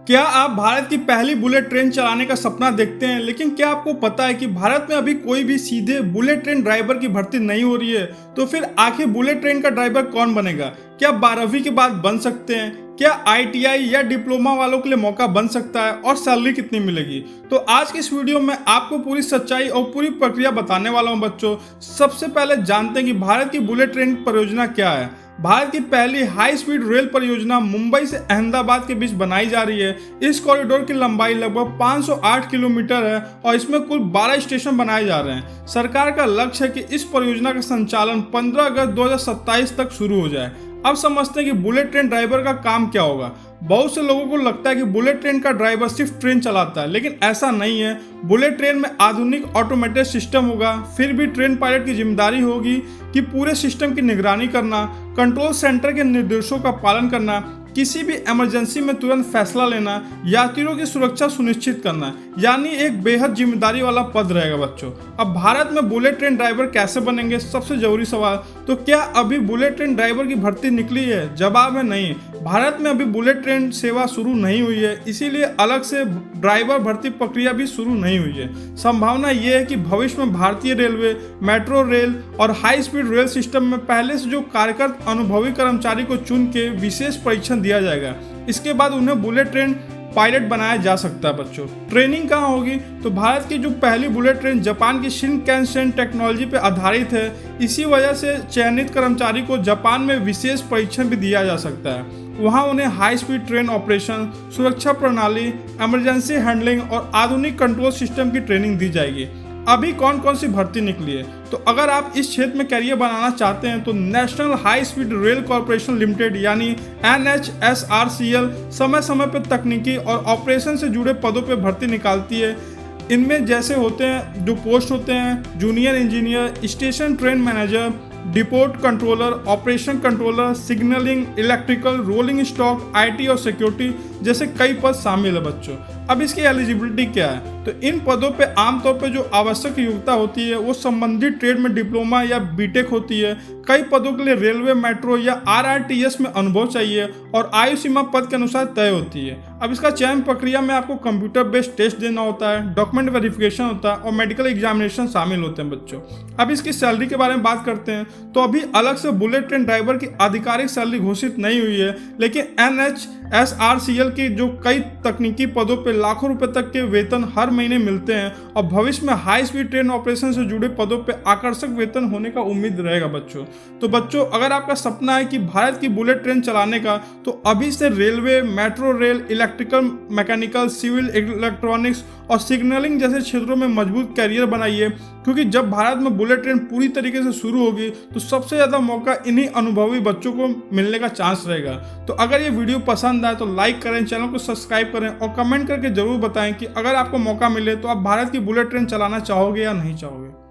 क्या आप भारत की पहली बुलेट ट्रेन चलाने का सपना देखते हैं, लेकिन क्या आपको पता है कि भारत में अभी कोई भी सीधे बुलेट ट्रेन ड्राइवर की भर्ती नहीं हो रही है। तो फिर आखिर बुलेट ट्रेन का ड्राइवर कौन बनेगा? क्या 12वीं के बाद बन सकते हैं? क्या आईटीआई या डिप्लोमा वालों के लिए मौका बन सकता है और सैलरी कितनी मिलेगी? तो आज की इस वीडियो में आपको पूरी सच्चाई और पूरी प्रक्रिया बताने वाला हूं बच्चों। सबसे पहले जानते हैं कि भारत की बुलेट ट्रेन परियोजना क्या है। भारत की पहली हाई स्पीड रेल परियोजना मुंबई से अहमदाबाद के बीच बनाई जा रही है। इस कॉरिडोर की लंबाई लगभग 508 किलोमीटर है और इसमें कुल 12 स्टेशन बनाए जा रहे हैं। सरकार का लक्ष्य है कि इस परियोजना का संचालन 15 अगस्त 2027 तक शुरू हो जाए। अब समझते हैं कि बुलेट ट्रेन ड्राइवर का काम क्या होगा। बहुत से लोगों को लगता है कि बुलेट ट्रेन का ड्राइवर सिर्फ ट्रेन चलाता है, लेकिन ऐसा नहीं है। बुलेट ट्रेन में आधुनिक ऑटोमेटेड सिस्टम होगा। फिर भी ट्रेन पायलट की जिम्मेदारी होगी कि पूरे सिस्टम की निगरानी करना, कंट्रोल सेंटर के निर्देशों का पालन करना, किसी भी इमरजेंसी में तुरंत फैसला लेना, यात्रियों की सुरक्षा सुनिश्चित करना, यानी एक बेहद जिम्मेदारी वाला पद रहेगा बच्चों। अब भारत में बुलेट ट्रेन ड्राइवर कैसे बनेंगे, सबसे जरूरी सवाल। तो क्या अभी बुलेट ट्रेन ड्राइवर की भर्ती निकली है? जवाब है नहीं। भारत में अभी बुलेट ट्रेन सेवा शुरू नहीं हुई है, इसीलिए अलग से ड्राइवर भर्ती प्रक्रिया भी शुरू नहीं हुई है। संभावना यह है कि भविष्य में भारतीय रेलवे, मेट्रो रेल और हाई स्पीड रेल सिस्टम में पहले से जो कार्यरत अनुभवी कर्मचारी को चुन के विशेष परीक्षण दिया जाएगा। इसके बाद उन्हें बुलेट ट्रेन पायलट बनाया जा सकता है बच्चों। ट्रेनिंग कहाँ होगी? तो भारत की जो पहली बुलेट ट्रेन जापान की शिनकानसेन टेक्नोलॉजी पर आधारित है। इसी वजह से चयनित कर्मचारी को जापान में विशेष परीक्षण भी दिया जा सकता है। वहाँ उन्हें हाई स्पीड ट्रेन ऑपरेशन, सुरक्षा प्रणाली, इमरजेंसी हैंडलिंग और आधुनिक कंट्रोल सिस्टम की ट्रेनिंग दी जाएगी। अभी कौन कौन सी भर्ती निकली है? तो अगर आप इस क्षेत्र में करियर बनाना चाहते हैं तो national high speed rail corporation limited यानी NHSRCL समय समय पर तकनीकी और ऑपरेशन से जुड़े पदों पर भर्ती निकालती है। इनमें जैसे होते हैं जो पोस्ट होते हैं junior engineer, station train manager, depot controller, operation controller, signalling, electrical, rolling stock, IT और सिक्योरिटी जैसे कई पद शामिल है बच्चों। अब इसकी एलिजिबिलिटी क्या है? तो इन पदों पे आमतौर पे जो आवश्यक योग्यता होती है वो संबंधित ट्रेड में डिप्लोमा या बीटेक होती है। कई पदों के लिए रेलवे, मेट्रो या RRTS में अनुभव चाहिए और आयु सीमा पद के अनुसार तय होती है। अब इसका चयन प्रक्रिया में आपको कंप्यूटर बेस्ड टेस्ट देना होता है, डॉक्यूमेंट वेरिफिकेशन होता है और मेडिकल एग्जामिनेशन शामिल होते हैं बच्चों। अब इसकी सैलरी के बारे में बात करते हैं तो अभी अलग से बुलेट ट्रेन ड्राइवर की आधिकारिक सैलरी घोषित नहीं हुई है, लेकिन NHSRCL की जो कई तकनीकी पदों पर लाखों रुपए तक के वेतन हर महीने मिलते हैं और भविष्य में हाई स्पीड ट्रेन ऑपरेशन से जुड़े पदों पर आकर्षक वेतन होने का उम्मीद रहेगा बच्चों। तो बच्चों, अगर आपका सपना है कि भारत की बुलेट ट्रेन चलाने का, तो अभी से railway, metro rail, electrical, mechanical, civil, electronics और सिग्नलिंग जैसे क्षेत्रों में मजबूत कैरियर बनाइए, क्योंकि जब भारत में बुलेट ट्रेन पूरी तरीके से शुरू होगी तो सबसे ज़्यादा मौका इन्हीं अनुभवी बच्चों को मिलने का चांस रहेगा। तो अगर ये वीडियो पसंद आए तो लाइक करें, चैनल को सब्सक्राइब करें और कमेंट करके जरूर बताएं कि अगर आपको मौका मिले तो आप भारत की बुलेट ट्रेन चलाना चाहोगे या नहीं चाहोगे।